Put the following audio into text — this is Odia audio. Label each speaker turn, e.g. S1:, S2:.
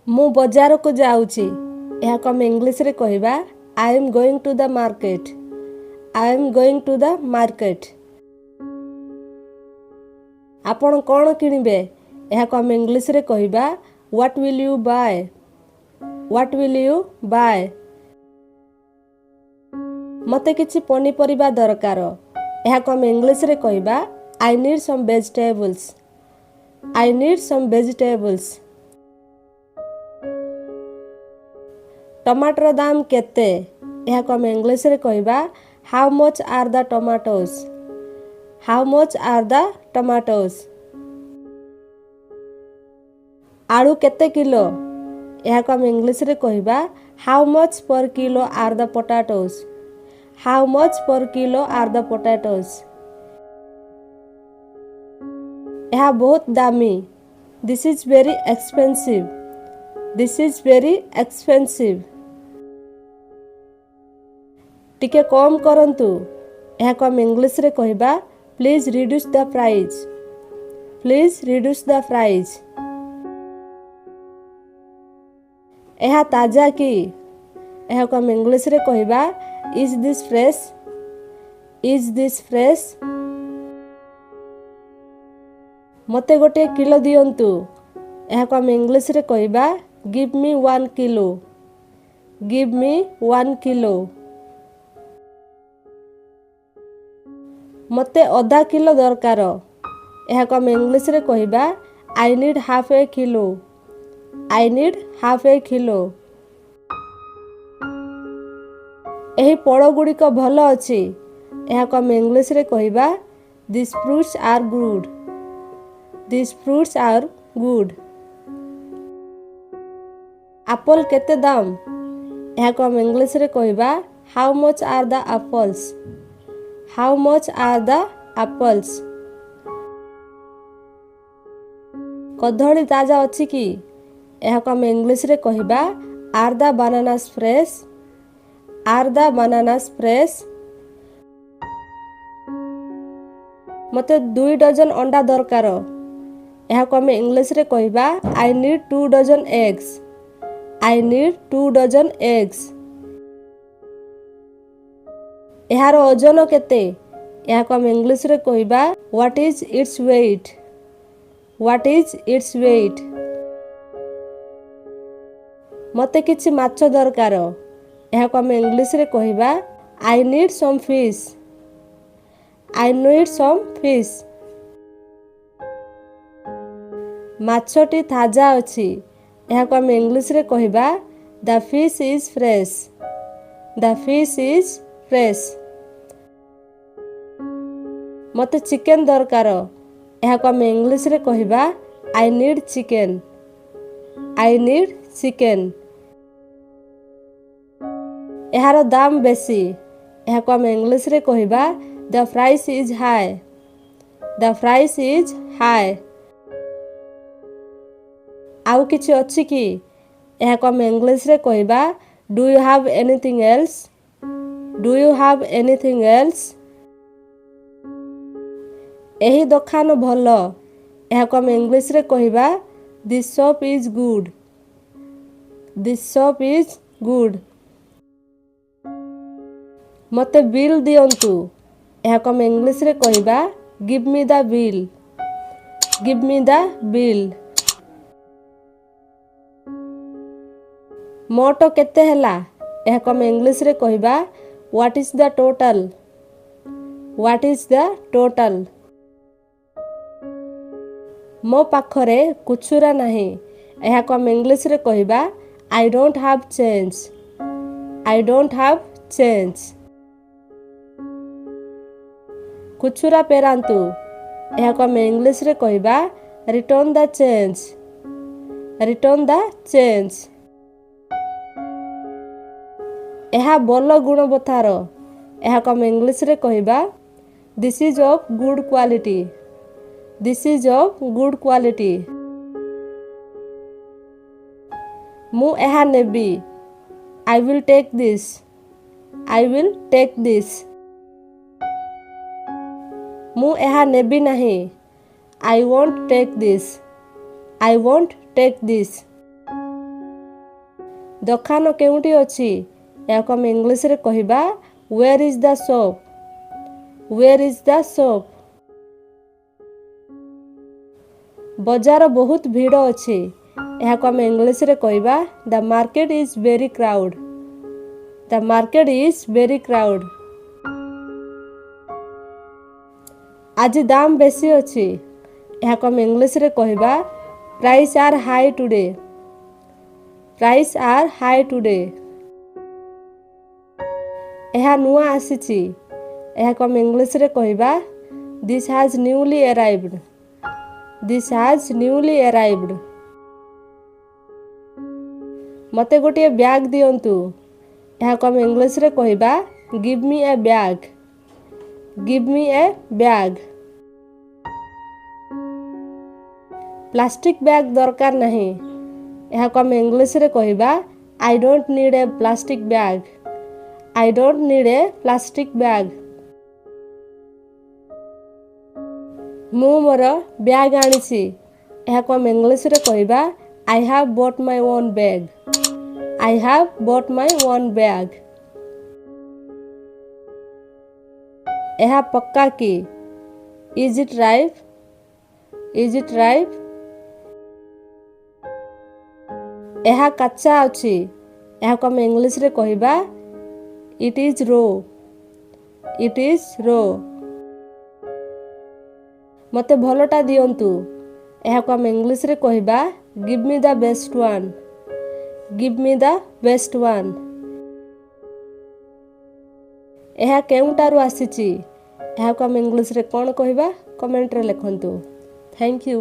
S1: ମୁଁ ବଜାରକୁ ଯାଉଛି ଏହାକୁ ଆମେ ଇଂଲିଶରେ କହିବା I am going to the market. I am going to the market. ଆପଣ କ'ଣ କିଣିବେ ଏହାକୁ ଆମେ ଇଂଲିଶରେ କହିବା What will you buy? What will you buy? ମୋତେ କିଛି ପନିପରିବା ଦରକାର ଏହାକୁ ଆମେ ଇଂଲିଶରେ କହିବା I need some vegetables. I need some vegetables. ଟମାଟର ଦାମ କେତେ ଏହାକୁ ଆମେ ଇଂଲିଶରେ କହିବା How much are the tomatoes? How much are the tomatoes? ଆଳୁ କେତେ କିଲୋ ଏହାକୁ ଆମେ ଇଂଲିଶରେ କହିବା How much per kilo are the potatoes? How much per kilo are the potatoes? ଏହା ବହୁତ ଦାମୀ This is very expensive. This is very expensive. ଟିକେ କମ୍ କରନ୍ତୁ ଏହାକୁ ଆମେ ଇଂଲିଶରେ କହିବା Please reduce the price. Please reduce the price. ଏହା ତାଜା କି ଏହାକୁ ଆମେ ଇଂଲିଶରେ କହିବା Is this fresh? Is this fresh? ମୋତେ ଗୋଟିଏ କିଲୋ ଦିଅନ୍ତୁ ଏହାକୁ ଆମେ ଇଂଲିଶରେ କହିବା Give me 1 kilo. Give me 1 kilo. ମୋତେ ଅଧା କିଲୋ ଦରକାର ଏହାକୁ ଆମେ ଇଂଲିଶରେ କହିବା I need half a kilo. I need half a kilo. ଏହି ଫଳଗୁଡ଼ିକ ଭଲ ଅଛି ଏହାକୁ ଆମେ ଇଂଲିଶରେ କହିବା These fruits are good. These fruits are good. Apple କେତେ ଦାମ ଏହାକୁ ଆମେ ଇଂଲିଶରେ କହିବା How much are the apples? How much are the apples? କଦଳୀ ତାଜା ଅଛି କି ଏହାକୁ ଆମେ ଇଂଲିଶରେ କହିବା Are the bananas fresh? Are the bananas fresh? ମୋତେ 2 ଡଜନ ଅଣ୍ଡା ଦରକାର ଏହାକୁ ଆମେ ଇଂଲିଶରେ କହିବା I need 2 dozen eggs. I need 2 dozen eggs. ଏହାର ଓଜନ କେତେ ଏହାକୁ ଆମେ ଇଂଲିଶରେ କହିବା What is its weight? What is its weight? ମୋତେ କିଛି ମାଛ ଦରକାର ଏହାକୁ ଆମେ ଇଂଲିଶରେ କହିବା I need some fish. I need some fish. ମାଛଟି ତାଜା ଅଛି ଏହାକୁ ଆମେ ଇଂଲିଶରେ କହିବା The fish is fresh. The fish is fresh. ମୋତେ ଚିକେନ ଦରକାର ଏହାକୁ ଆମେ ଇଂଲିଶରେ କହିବା I need chicken. I need chicken. ଏହାର ଦାମ ବେଶୀ ଏହାକୁ ଆମେ ଇଂଲିଶରେ କହିବା The price is high. The price is high. ଆଉ କିଛି ଅଛି କି ଏହାକୁ ଆମେ ଇଂଲିଶରେ କହିବା Do you have anything else? Do you have anything else? ଏହି ଦୋକାନ ଭଲ ଏହାକୁ ଆମେ ଇଂଲିଶରେ କହିବା This shop is good. This shop is good. ମୋତେ ବିଲ୍ ଦିଅନ୍ତୁ ଏହାକୁ ଆମେ ଇଂଲିଶରେ କହିବା Give me the bill. Give me the bill. ମୋଟ କେତେ ହେଲା ଏହାକୁ ଆମେ ଇଂଲିଶରେ କହିବା What is the total? What is the total? ମୋ ପାଖରେ ଖୁଚୁରା ନାହିଁ ଏହାକୁ ଆମେ ଇଂଲିଶରେ କହିବା I don't have change. I don't have change. ଖୁଚୁରା ଫେରାନ୍ତୁ ଏହାକୁ ଆମେ ଇଂଲିଶରେ କହିବା Return the change. Return the change. ଏହା ଭଲ ଗୁଣବତ୍ତାର ଏହାକୁ ଆମେ ଇଂଲିଶରେ କହିବା This is of good quality. This is of good quality. ମୁଁ ଏହା ନେବି I will take this. I will take this. ମୁଁ ଏହା ନେବି ନାହିଁ I won't take this. I won't take this. ଦୋକାନ କେଉଁଠି ଅଛି? ଏହାକୁ ଆମେ ଇଂଲିଶରେ କହିବା where is the shop? where is the shop? ବଜାର ବହୁତ ଭିଡ଼ ଅଛି। ଏହାକୁ ଆମେ ଇଂଲିଶରେ କହିବା the market is very crowd. the market is very crowd. ଆଜି ଦାମ ବେଶୀ ଅଛି। ଏହାକୁ ଆମେ ଇଂଲିଶରେ କହିବା price are high today. price are high today. ଏହା ନୂଆ ଆସିଛି। ଏହାକୁ ଆମେ ଇଂଲିଶରେ କହିବା this has newly arrived. this has newly arrived. ମୋତେ ଗୋଟିଏ ବ୍ୟାଗ୍ ଦିଅନ୍ତୁ। ଏହାକୁ ଆମେ ଇଂଲିଶରେ କହିବା give me a bag. give me a bag. Plastic bag ଦରକାର ନାହିଁ। ଏହାକୁ ଆମେ ଇଂଲିଶରେ କହିବା I don't need a plastic bag. I don't need a plastic bag. ମୁଁ ମୋର ବ୍ୟାଗ୍ ଆଣିଛି। ଏହାକୁ ଆମେ ଇଂଲିଶରେ କହିବା I have bought my own bag. I have bought my own bag. ଏହା ପକ୍କା କି? Is it ripe? Is it ripe? ଏହା କାଚା ଅଛି। ଏହାକୁ ଆମେ ଇଂଲିଶରେ କହିବା It is raw. It is raw. ମୋତେ ଭଲଟା ଦିଅନ୍ତୁ। ଏହାକୁ ଆମେ ଇଂଲିଶରେ କହିବା Give me the best one. Give me the best one. ଏହା କେଉଁଠାରୁ ଆସିଛି? ଏହାକୁ ଆମେ ଇଂଲିଶରେ କ'ଣ କହିବା? କମେଣ୍ଟରେ ଲେଖନ୍ତୁ। Thank you.